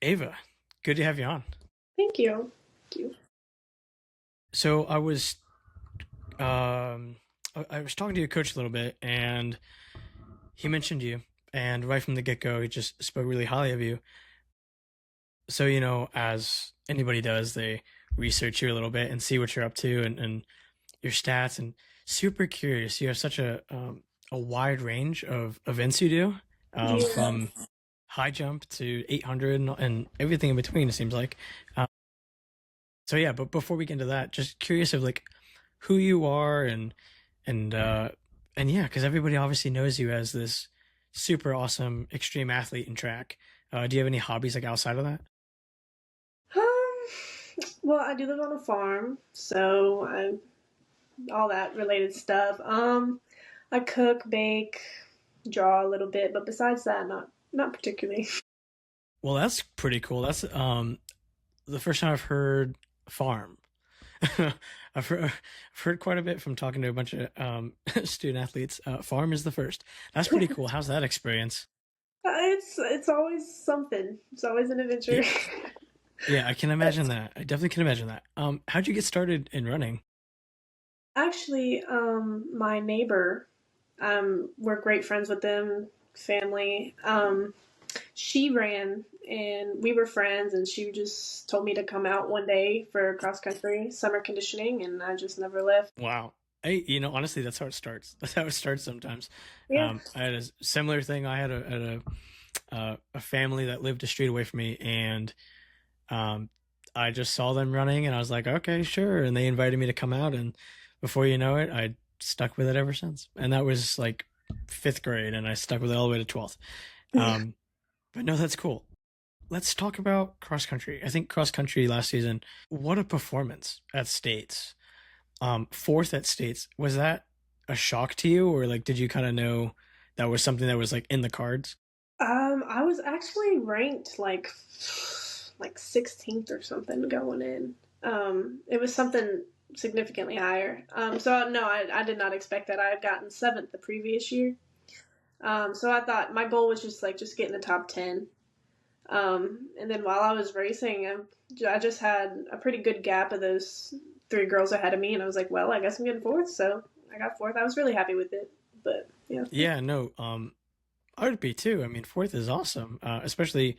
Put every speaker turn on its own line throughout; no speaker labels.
Ava, good to have you on.
Thank you. Thank you.
So um, I was talking to your coach a little bit, and he mentioned you, and right from the get go, he just spoke really highly of you. So as anybody does, they research you a little bit and see what you're up to and your stats, and super curious. You have such a wide range of events you do,
Yeah.
from high jump to 800 and everything in between. It seems like. So yeah, but before we get into that, just curious of like who you are and uh and yeah, because everybody obviously knows you as this super awesome extreme athlete in track. Do you have any hobbies like outside of that?
Um, well, I do live on a farm, so I all that related stuff. I cook, bake, draw a little bit, but besides that, not particularly.
Well, that's pretty cool. That's the first time I've heard farm. I've heard quite a bit from talking to a bunch of student athletes. Farm is the first. That's pretty cool. How's that experience?
It's always something. It's always an
Yeah,
adventure.
yeah, I can imagine that. I definitely can imagine that. How'd you get started in running?
Actually, my neighbor, we're great friends with them, family. She ran and we were friends, and she just told me to come out one day for cross country summer conditioning, and I just never left.
Wow. Honestly, that's how it starts. That's how it starts sometimes.
Yeah.
I had a similar thing. I had a family that lived a street away from me, and um, I just saw them running, and I was like, okay, sure. And they invited me to come out, and before you know it, I stuck with it ever since. And that was like fifth grade, and I stuck with it all the way to 12th. Um, but no, that's cool. Let's talk about cross country. I think cross country last season, what a performance at states. Fourth at states, was that a shock to you, or like did you kind of know that was something that was like in the cards?
I was actually ranked like 16th or something going in. It was something significantly higher. So no, I did not expect that. I had gotten seventh the previous year. So I thought my goal was just get in the top 10. And then while I was racing, I just had a pretty good gap of those three girls ahead of me, and I was like, well, I guess I'm getting fourth. So I got fourth. I was really happy with it. But yeah.
Yeah, no, I would be too. I mean, fourth is awesome, especially.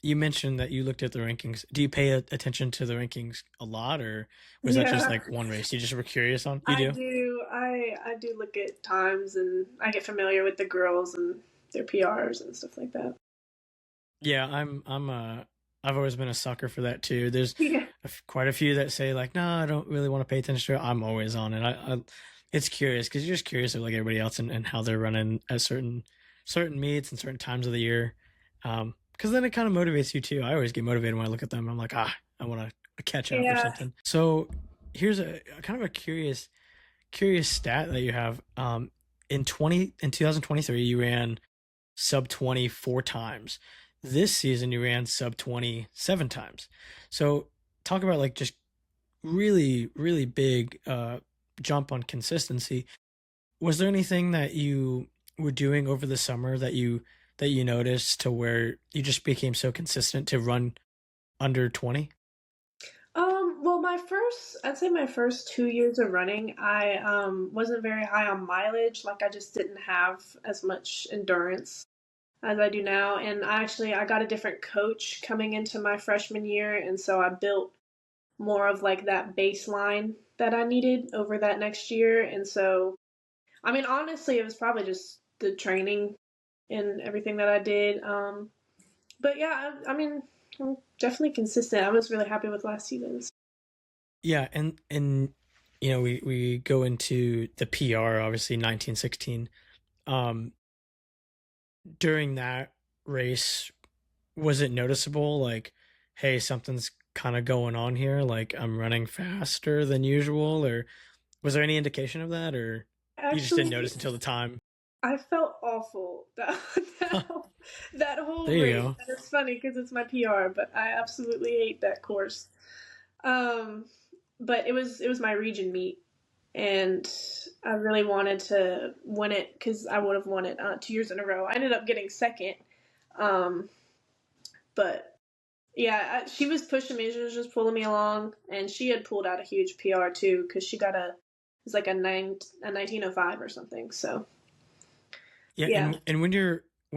You mentioned that you looked at the rankings. Do you pay attention to the rankings a lot, or was that just
Yeah,
like one race you just were curious on? You
I
do?
do. I do look at times, and I get familiar with the girls and their PRs and stuff like that.
Yeah, I've always been a sucker for that too. There's
Yeah.
quite a few that say like, no, I don't really want to pay attention to it. I'm always on it. It's curious because you're just curious of like everybody else and how they're running at certain meets and certain times of the year. Because then it kind of motivates you too. I always get motivated when I look at them. I'm like, I want to catch up or
Yeah.
something. So here's a kind of a curious stat that you have. In 2023, you ran sub 20 4 times. This season, you ran sub 20 7 times. So talk about like just really, really big jump on consistency. Was there anything that you were doing over the summer that you noticed to where you just became so consistent to run under 20?
Well, I'd say my first 2 years of running, I wasn't very high on mileage. Like I just didn't have as much endurance as I do now. And I got a different coach coming into my freshman year, and so I built more of like that baseline that I needed over that next year. And so, I mean, honestly, it was probably just the training and everything that I did. But yeah, I mean, I'm definitely consistent. I was really happy with last season's.
Yeah, and we go into the PR, obviously 1916. Um, During that race, was it noticeable like, hey, something's kind of going on here, like I'm running faster than usual, or was there any indication of that, or you just didn't
Actually,
notice until the time?
I felt awful that whole, that whole
There you
race.
go.
And it's funny because it's my PR, but I absolutely hate that course. Um, but it was my region meet, and I really wanted to win it because I would have won it 2 years in a row. I ended up getting second, um, but Yeah, she was pushing me. She was just pulling me along, and she had pulled out a huge PR too because she got it's like a 1905 or something. So
Yeah,
yeah,
and when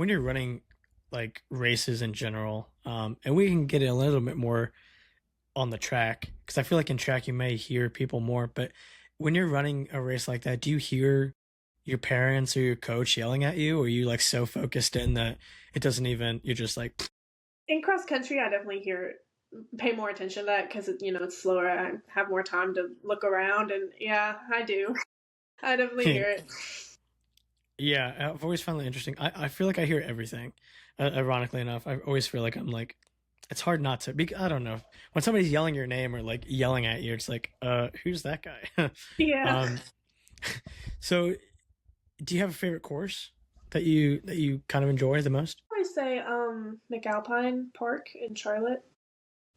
you're running like races in general, and we can get a little bit more on the track because I feel like in track you may hear people more, but when you're running a race like that, do you hear your parents or your coach yelling at you, or are you like so focused in that it doesn't even, you're just like,
in cross country, I definitely pay more attention to that because it's slower. I have more time to look around, and yeah, I do. I definitely hear it.
yeah, I've always found that interesting. I feel like I hear everything. Ironically enough, I always feel like I'm like, it's hard not to. I don't know, when somebody's yelling your name or like yelling at you, it's like, who's that guy?
Yeah,
um, so do you have a favorite course that you kind of enjoy the most?
I always say McAlpine Park in Charlotte.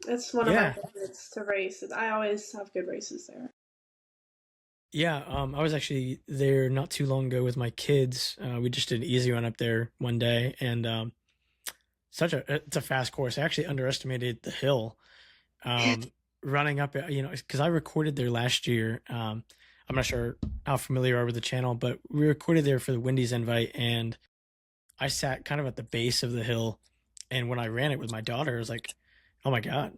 It's one of my
Yeah,
favorites to race. I always have good races there.
yeah. I was actually there not too long ago with my kids. We just did an easy run up there one day, and it's a fast course. I actually underestimated the hill. Um, Running up, because I recorded there last year. I'm not sure how familiar you are with the channel, but we recorded there for the Wendy's invite, and I sat kind of at the base of the hill. And when I ran it with my daughter, I was like, "Oh my god,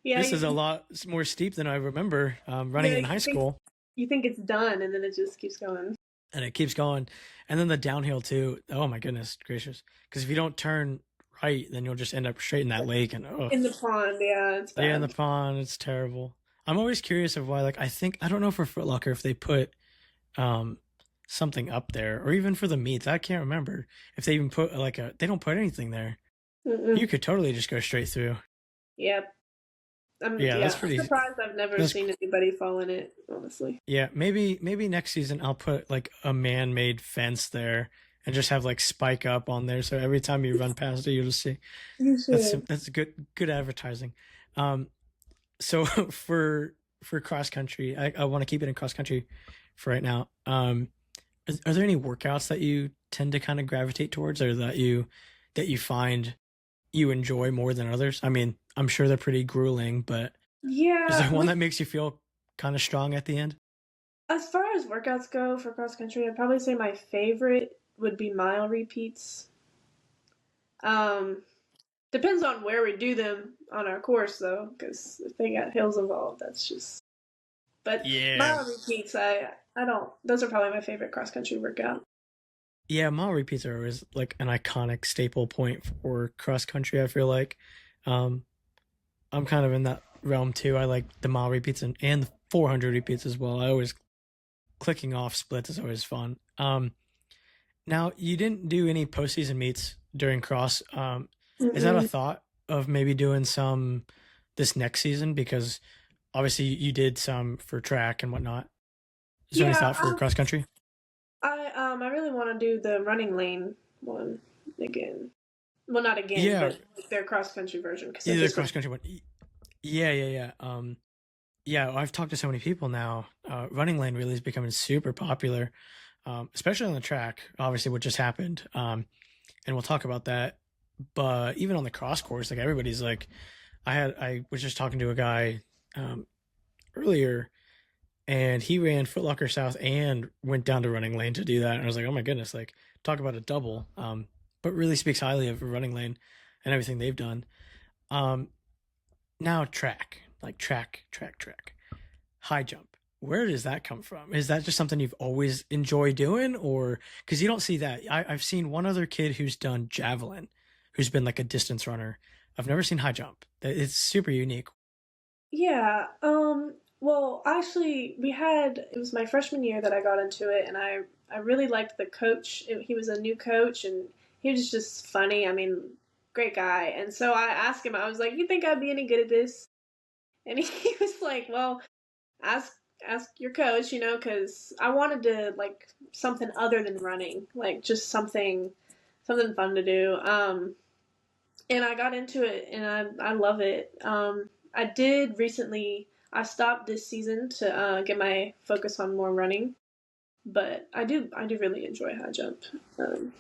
Yeah,
this is a lot more steep than I remember running
yeah,
in high school."
you think it's done, and then it just keeps going
And it keeps going, and then the downhill too. Oh my goodness gracious! Because if you don't turn right, then you'll just end up straight in that lake, and oh,
in the pond. Yeah, it's
yeah, in
bad.
the pond, it's terrible. I'm always curious of why. Like, I don't know for Foot Locker if they put um something up there, or even for the meets. I can't remember if they even put like a. They don't put anything there. You
Mm-mm.
could totally just go straight through.
Yep.
Yeah, that's
I'm
pretty.
surprised I've never
That's
seen anybody fall in it. Honestly,
Yeah. Maybe next season I'll put like a man-made fence there and just have like Spike Up on there, so every time you run past it, you'll just see.
you
That's
should.
that's good advertising. Um, so for cross country, I want to keep it in cross country for right now. Are there any workouts that you tend to kind of gravitate towards, or that you find you enjoy more than others? I mean, I'm sure they're pretty grueling, but is there
Yeah,
one that makes you feel kind of strong at the end?
as far as workouts go for cross country, I'd probably say my favorite would be mile repeats. Um, Depends on where we do them on our course, though, because if they got hills involved, that's just. But
Yeah,
mile repeats, I don't. Those are probably my favorite cross country workout.
yeah. Mile repeats are always like an iconic staple point for cross country. I feel like, um, I'm kind of in that realm too. I like the mile repeats and the 400 repeats as well. I always clicking off splits is always fun. Now you didn't do any postseason meets during cross. Is that a
Mm-mm.
thought of maybe doing some this next season? Because obviously you did some for track and whatnot. Is there any
Yeah,
thought for cross country?
I really want to do the running lane one again. Well, not again,
Yeah,
but like their cross country version because I
either
just
cross country one. Yeah, yeah, yeah. Yeah, I've talked to so many people now. Running lane really is becoming super popular, especially on the track. Obviously, what just happened, and we'll talk about that. But even on the cross course, like everybody's like, I was just talking to a guy um, earlier, and he ran Foot Locker South and went down to running lane to do that. And I was like, oh my goodness, like talk about a double. But really speaks highly of running lane and everything they've done. Um, Now track, like track, high jump. Where does that come from? Is that just something you've always enjoyed doing, or because you don't see that? I've seen one other kid who's done javelin, who's been like a distance runner. I've never seen high jump. It's super unique.
yeah. Well, actually, it was my freshman year that I got into it, and I really liked the coach. He was a new coach, and he was just funny. I mean, great guy. And so I asked him. I was like, "You think I'd be any good at this?" And he was like, "Well, ask ask your coach, because I wanted to like something other than running, like just something fun to do. And I got into it, and I love it. I did recently. I stopped this season to get my focus on more running, but I do really enjoy high jump. Um,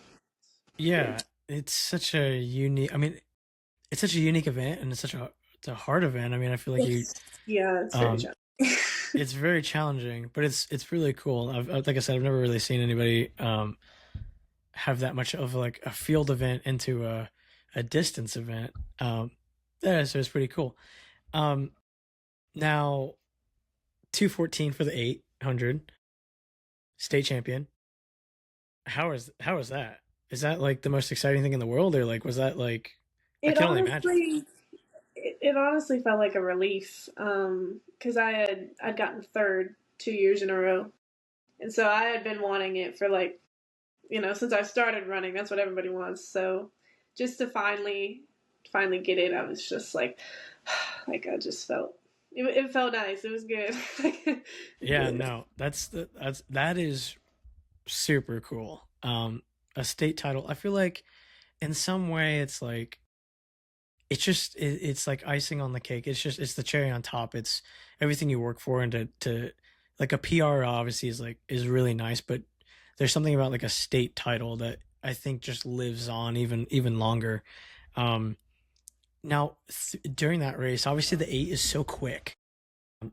yeah.
Yeah, it's such a unique. I mean, it's such a unique event, and it's a hard event. I mean, I feel like you
Yeah, it's very
um
challenging.
it's very challenging, but it's really cool. Like I said, I've never really seen anybody have that much of like a field event into a distance event. Yeah, so it's pretty cool. Um, Now 214 for the 800 state champion. How is that? Is that like the most exciting thing in the world, or like was that like I
It
can only imagine.
honestly, it honestly felt like a relief, because I'd gotten third 2 years in a row, and so I had been wanting it for like, since I started running. That's what everybody wants. So just to finally get it, I was just like, like I just felt it felt nice. It was good.
Yeah,
Good.
no, that is super cool. A state title. I feel like in some way it's like it's like icing on the cake. It's the cherry on top. It's everything you work for, and to like a PR obviously is really nice, but there's something about like a state title that I think just lives on even longer. Um, Now during that race, obviously the 8 is so quick.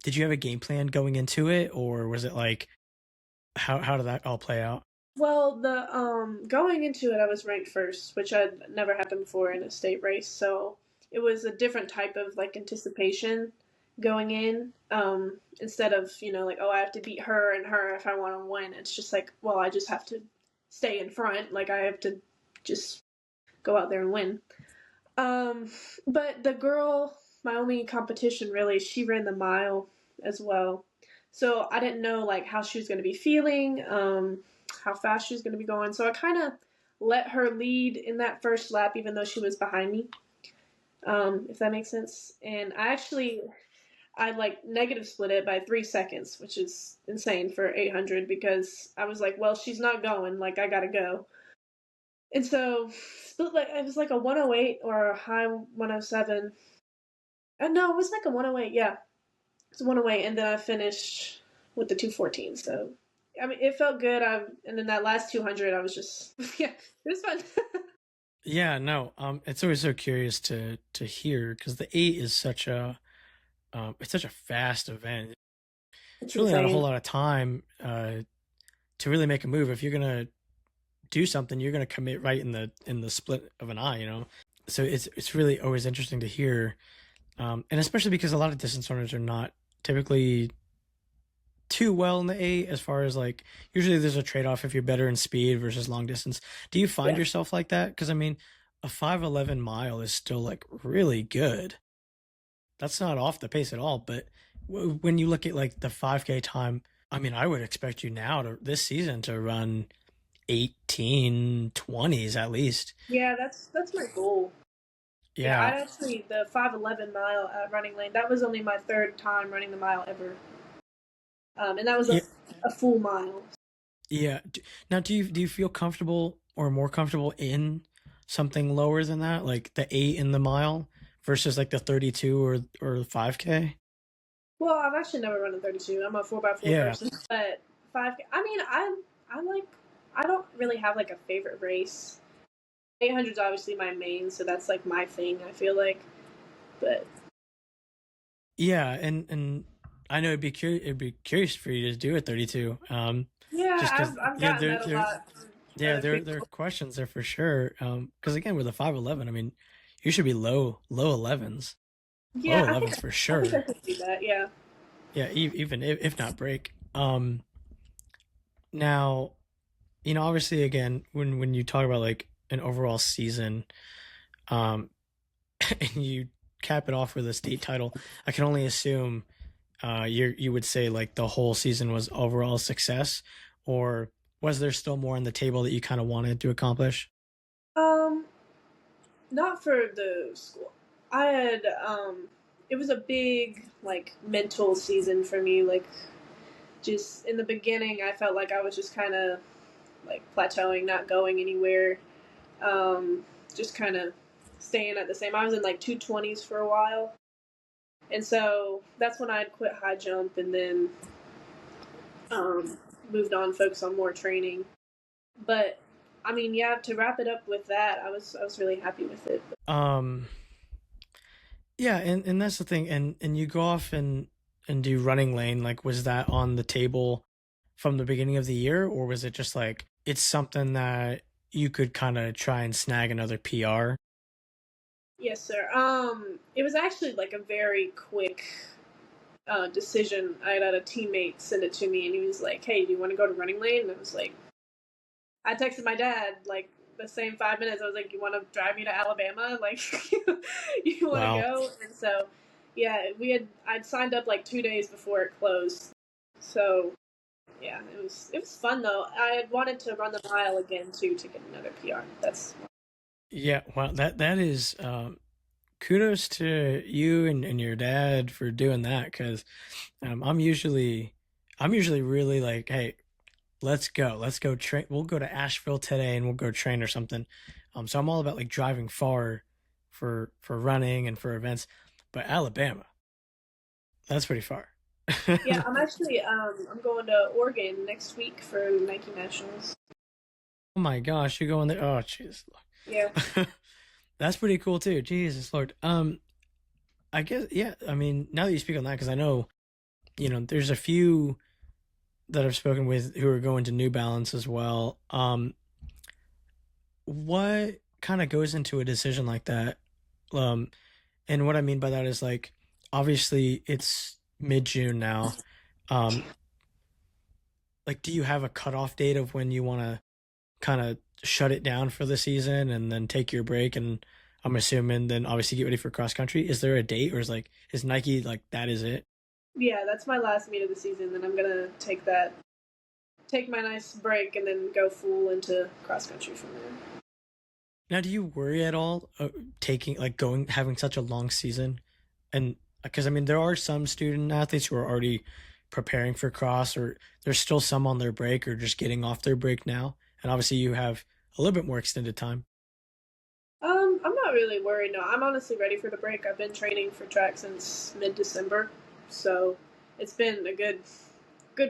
Did you have a game plan going into it, or was it like how did that all play out?
Well, the going into it, I was ranked first, which had never happened before in a state race. So it was a different type of like anticipation going in. Instead of like, oh, I have to beat her and her if I want to win. It's just like, well, I just have to stay in front. Like I have to just go out there and win. Um, but the girl, my only competition really, she ran the mile as well. So I didn't know like how she was going to be feeling, how fast she was going to be going. So I kind of let her lead in that first lap, even though she was behind me, if that makes sense. And I like negative split it by 3 seconds, which is insane for 800 because I was like, well, she's not going. Like I got to go. And so split like it was like a 108 or a high 107. No, it was like a 108. Yeah, it's a 108, and then I finished with the 214. So I mean, it felt good. And then that last 200, I was just yeah, it was fun.
Yeah, no. It's always so curious to hear because the 8 is it's such a fast event.
It's
It's really not a whole
insane.
lot of time to really make a move. If you're gonna do something, you're gonna commit right in the split of an eye, you know. So it's really always interesting to hear, and especially because a lot of distance runners are not typically too well in the 8 as far as like usually there's a trade-off if you're better in speed versus long distance. Do you find
Yeah.
yourself like that? Because I mean, a 5:11 mile is still like really good. That's not off the pace at all. But when you look at like the 5K time, I mean, I would expect you now to this season to run 18:20s at least.
Yeah, that's my goal. Yeah, I
Yeah,
actually the 5:11 mile at Running Lane. That was only my third time running the mile ever, and that was
yeah,
a full mile.
yeah. Now, do you feel comfortable or more comfortable in something lower than that, like the 8 in the mile versus like the 32 or the 5K?
Well, I've actually never run a 32. I'm a 4x4
Yeah,
person, but 5K. I mean, I like. I don't really have like a favorite race. 800 is obviously my main, so that's like my thing. I feel like, but
yeah, and I know it'd be curious for you to do a 32.
yeah,
Just because
I've
yeah,
gotten that a lot from
yeah,
other
there are
people.
questions there for sure. Because again, with a 5:11, I mean, you should be low 11s, low
Yeah,
11s for
I think I
sure.
could do that. Yeah.
Yeah, even if not break. Now obviously, again, when you talk about like an overall season, um, and you cap it off with a state title, I can only assume you would say like the whole season was overall success, or was there still more on the table that you kind of wanted to accomplish?
Um, Not for the school. I had it was a big like mental season for me. Like just in the beginning, I felt like I was just kind of like plateauing, not going anywhere. Just kind of staying at the same. I was in like 220s for a while, and so that's when I'd quit high jump and then um, moved on, focused on more training. But I mean, yeah, to wrap it up with that, I was really happy with it.
Um, Yeah, and that's the thing. And you go off and do running lane. Like, was that on the table from the beginning of the year, or was it just like it's something that you could kind of try and snag another PR?
Yes, sir. It was actually like a very quick decision. I had a teammate send it to me, and he was like, "Hey, do you want to go to running lane?" And I was like, I texted my dad like the same 5 minutes. I was like, "You want to drive me to Alabama? Like, you want to
Wow.
go?" And so, yeah, I'd signed up like 2 days before it closed. So yeah, it was fun though. I had wanted to run the mile again too to get another PR. That's
Yeah, well, that is kudos to you and your dad for doing that because I'm usually really like, hey, let's go train. We'll go to Asheville today and we'll go train or something. So I'm all about like driving far for running and for events, but Alabama, that's pretty far.
yeah. I'm actually I'm going to Oregon next week for Nike Nationals.
Oh my gosh, you're going there? Oh, jeez.
Yeah.
That's pretty cool too. Jesus Lord. I guess yeah. I mean, now that you speak on that, because I know there's a few that I've spoken with who are going to New Balance as well. What kind of goes into a decision like that? Um, and what I mean by that is like, obviously it's mid June now. Um, like, do you have a cutoff date of when you want to kind of shut it down for the season and then take your break? And I'm assuming then obviously get ready for cross country. Is there a date, or is Nike like that is it?
Yeah, that's my last meet of the season. Then I'm gonna take my nice break, and then go full into cross country from there.
Now, do you worry at all taking like going having such a long season? And because I mean, there are some student athletes who are already preparing for cross, or there's still some on their break or just getting off their break now. And obviously, you have a little bit more extended time.
I'm not really worried. No, I'm honestly ready for the break. I've been training for track since mid-December, so it's been a good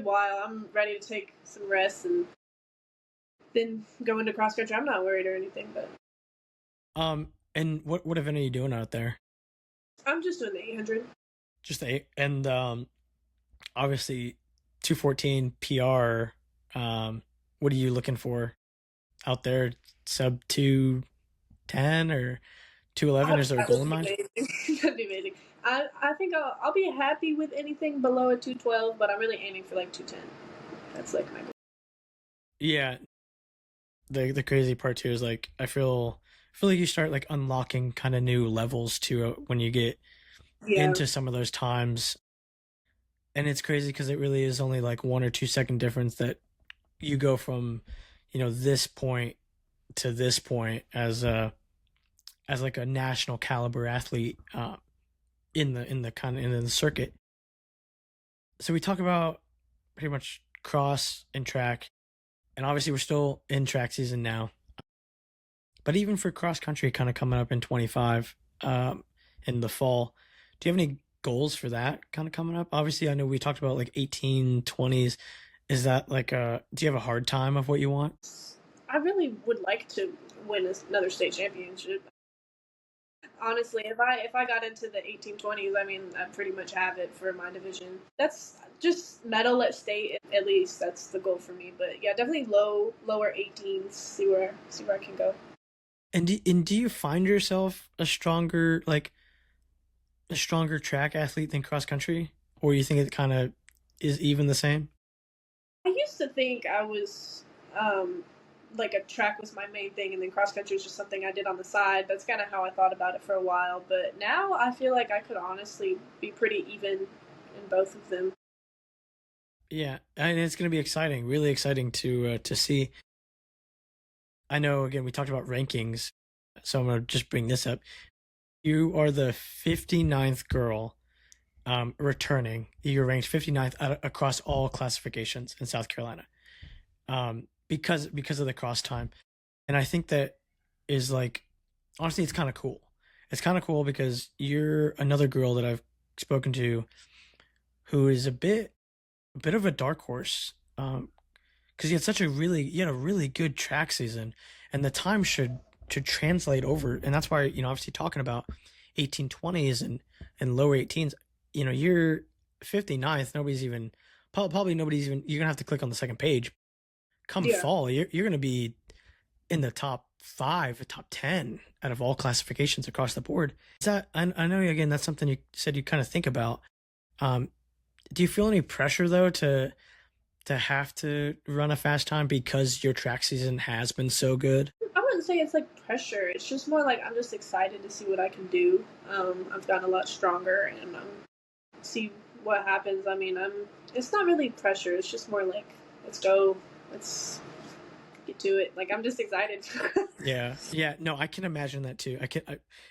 while. I'm ready to take some rest and then go into cross country. I'm not worried or anything, but
And what event are you doing out there?
I'm just doing the 800.
Just eight, and obviously 214 PR. What are you looking for out there? Sub 210 or 211? Is there a
That
goal
would
in
be
mind?
amazing. That'd be amazing. I think I'll be happy with anything below a 212, but I'm really aiming for like 210. That's like my goal.
Yeah, the crazy part too is like I feel like you start like unlocking kind of new levels to when you get
Yeah,
into some of those times, and it's crazy because it really is only like 1 or 2 second difference that you go from this point to this point as like a national caliber athlete in the kind of in the circuit. So we talk about pretty much cross and track, and obviously we're still in track season now. But even for cross country, kind of coming up in 25 in the fall, do you have any goals for that kind of coming up? Obviously, I know we talked about like 1820s. Is that like do you have a hard time of what you want?
I really would like to win another state championship. Honestly, if I got into the 1820s, I mean, I pretty much have it for my division. That's just medal at state at least. That's the goal for me. But yeah, definitely lower 18s. See where I can go.
And do you find yourself a stronger track athlete than cross country, or you think it kind of is even the same?
I used to think I was um, like a track was my main thing, and then cross country was just something I did on the side. That's kind of how I thought about it for a while. But now I feel like I could honestly be pretty even in both of them.
Yeah, and it's going to be exciting, really exciting to see. I know again we talked about rankings, so I'm going to just bring this up. You are the 59th girl returning. You're ranked 59th across all classifications in South Carolina because of the cross time. And I think that is like, honestly, it's kind of cool. It's kind of cool because you're another girl that I've spoken to who is a bit of a dark horse. Because you had a really good track season, and the time should translate over, and that's why obviously talking about 1820s and lower 18s, you're 59th. Nobody's even, probably nobody's even, you're going to have to click on the second page. Come
Yeah.
fall, you're going to be in the top five, top 10 out of all classifications across the board. Is that, I know, again, that's something you said you kind of think about. Um, do you feel any pressure though to have to run a fast time because your track season has been so good?
I wouldn't say it's like pressure. It's just more like I'm just excited to see what I can do. I've gotten a lot stronger and see what happens. I mean, it's not really pressure. It's just more like, let's go. Let's get to it. Like, I'm just excited.
Yeah, yeah. No, I can imagine that too.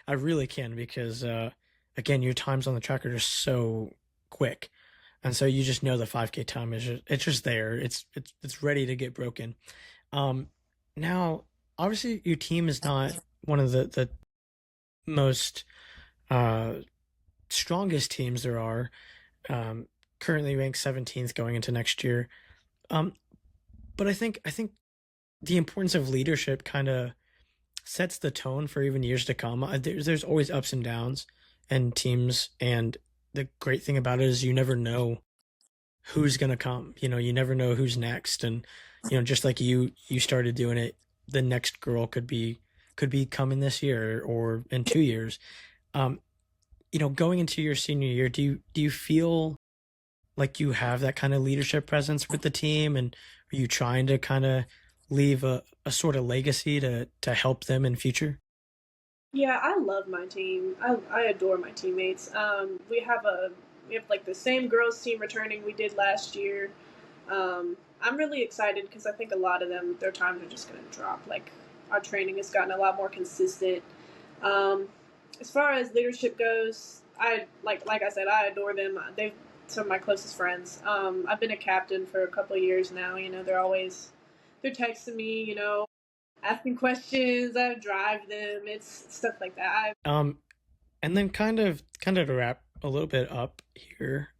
I really can because again, your times on the track are just so quick, and so you just know the 5K time is it's just there. It's ready to get broken. Um, Now, obviously, your team is not one of the most uh strongest teams there are. Um, Currently ranked 17th going into next year. Um, but I think the importance of leadership kind of sets the tone for even years to come. There's always ups and downs and teams, and the great thing about it is you never know who's gonna come. You never know who's next, and just like you started doing it, the next girl could be coming this year or in 2 years. Um, Going into your senior year, do you feel like you have that kind of leadership presence with the team, and are you trying to kind of leave a sort of legacy to help them in future?
Yeah, I love my team. I adore my teammates. We have like the same girls team returning we did last year. I'm really excited because I think a lot of them their times are just going to drop. Like our training has gotten a lot more consistent. Um, as far as leadership goes, I like I said, I adore them. They've some of my closest friends. I've been a captain for a couple of years now. They're texting me. Asking questions. I drive them. It's stuff like that.
Um, and then kind of to wrap a little bit up here,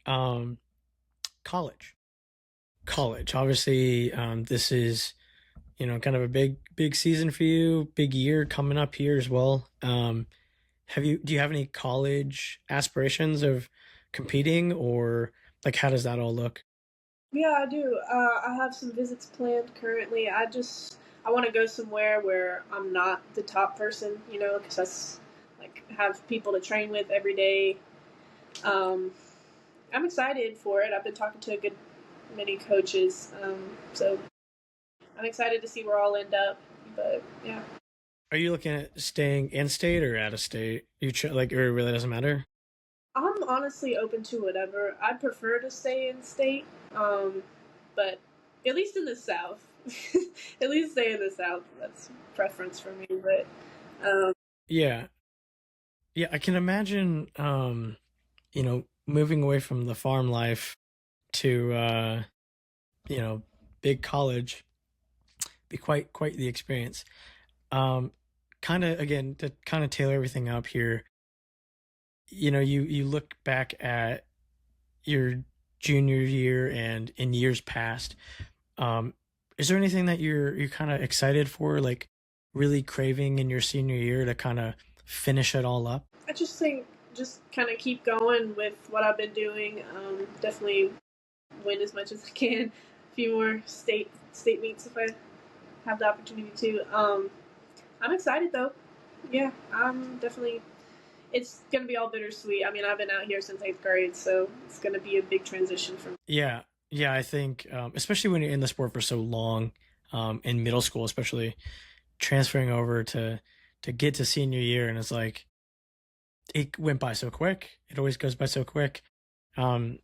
college. College. Obviously, this is kind of a big season for you, big year coming up here as well. Do you have any college aspirations of competing, or like how does that all look?
Yeah, I do. I have some visits planned currently. I want to go somewhere where I'm not the top person, because that's like have people to train with every day. Um, I'm excited for it. I've been talking to a good many coaches, so I'm excited to see where I'll end up. But yeah,
Are you looking at staying in state or out of state? Like, or it really doesn't matter?
I'm honestly open to whatever. I prefer to stay in state, but at least in the South. At least stay in the South. That's preference for me. But
Yeah, yeah. I can imagine. Moving away from the farm life to you know, big college be quite the experience. Um, Kind of again to kind of tailor everything up here. You look back at your junior year and in years past. Um, is there anything that you're kind of excited for, like really craving in your senior year to kind of finish it all up?
I just think just kind of keep going with what I've been doing. Definitely win as much as I can. A few more state meets if I have the opportunity to. I'm excited though. Yeah, I'm definitely. It's gonna be all bittersweet. I mean, I've been out here since eighth grade, so it's gonna be a big transition for me.
Yeah, yeah. I think especially when you're in the sport for so long, in middle school, especially transferring over to get to senior year, and it's like it went by so quick. It always goes by so quick. Um,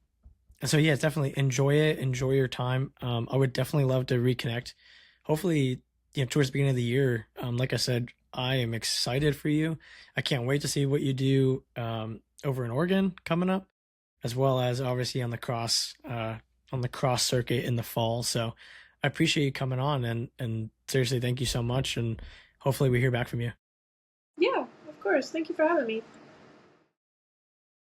and so yeah, definitely enjoy it. Enjoy your time. I would definitely love to reconnect. Hopefully, towards the beginning of the year. Like I said, I am excited for you. I can't wait to see what you do over in Oregon coming up, as well as obviously on the cross circuit in the fall. So I appreciate you coming on, and seriously, thank you so much. And hopefully, we hear back from you.
Yeah, of course. Thank you for having me.